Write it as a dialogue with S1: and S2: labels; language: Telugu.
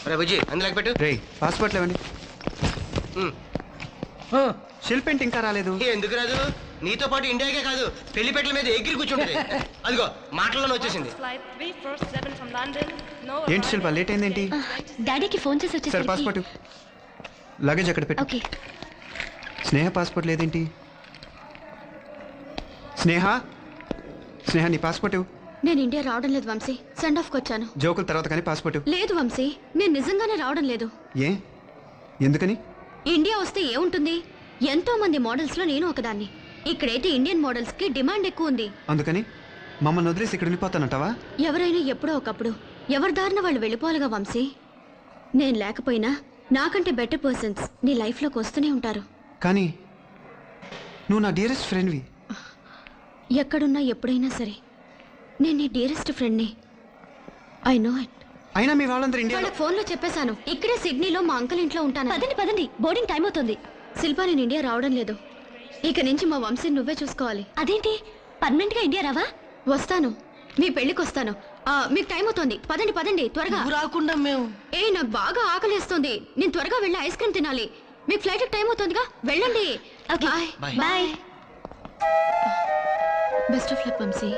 S1: రే బుజ్జి అందులోకి పెట్టు.
S2: రే పాస్పోర్ట్ లేవండి. శిల్పేంటి ఇంకా రాలేదు.
S1: ఎందుకు రాదు? నీతో పాటు ఇండియాకే కాదు పెళ్లి పెట్టల మీద ఎగిరి కూర్చుంటుంది. అదిగో మాటల్లోనే వచ్చేసింది.
S2: ఏంటి శిల్ప లేట్ అయిందేంటి?
S3: డాడీకి ఫోన్ చేసి
S2: సరే
S3: వచ్చేసరికి
S2: పాస్పోర్ట్ లగేజ్ అక్కడ పెట్టు.
S3: ఓకే.
S2: స్నేహ పాస్పోర్ట్ లేదేంటి? స్నేహ స్నేహ నీ పాస్పోర్ట్ ఇవ్వు.
S3: నేను ఇండియా రావడం లేదు వంశీ, సెండ్ ఆఫ్కి వచ్చాను.
S2: జోకుల తర్వాత కానీ పాస్పోర్ట్ ఇవ్వు.
S3: లేదు వంశీ, నేను నిజంగానే రావడం లేదు.
S2: ఏ ఎందుకని?
S3: ఇండియా వస్తే ఏముంటుంది, ఎంతో మంది మోడల్స్ లో నేను ఒకదాన్ని. ఇక్కడైతే ఇండియన్ మోడల్స్ కి డిమాండ్ ఎక్కువ ఉంది.
S2: అందుకని మమ్మల్ని వదిలేసి ఇక్కడ ఉండిపోతానంటావా?
S3: ఎవరైనా ఎప్పుడో ఒకప్పుడు ఎవరి దారిన వాళ్ళు వెళ్ళిపోవాలిగా వంశీ. నేను లేకపోయినా నాకంటే బెటర్ పర్సన్స్ నీ లైఫ్లోకి వస్తూనే ఉంటారు.
S2: కానీ నువ్వు నా డియరెస్ట్ ఫ్రెండ్వి.
S3: ఎక్కడున్నా ఎప్పుడైనా సరే నేను నీ డియరెస్ట్ ఫ్రెండ్ని. I know it.
S2: అయినా మీ వాళ్ళందరూ ఇండియా.
S3: వాళ్ళకి ఫోన్లో చెప్పేశాను, ఇక్కడే సిడ్నీలో మా అంకల్ ఇంట్లో ఉంటాను. పదండి పదండి, బోర్డింగ్ టైం అవుతుంది. శిల్పా నేను ఇండియా రావడం లేదు. ఇక నుంచి మా వంశీ నువ్వే చూసుకోవాలి. అదేంటి పర్మనెంట్ గా ఇండియా రావా? వస్తాను, మీ పెళ్లికి వస్తాను. మీకు టైం అవుతుంది, పదండి పదండి త్వరగా.
S1: రాకుండా మేము
S3: నాకు బాగా ఆకలిస్తుంది, నేను త్వరగా వెళ్ళి ఐస్ క్రీమ్ తినాలి. మీకు ఫ్లైట్ టైం అవుతుందిగా, వెళ్ళండి. Bye. Best of luck Vamsi.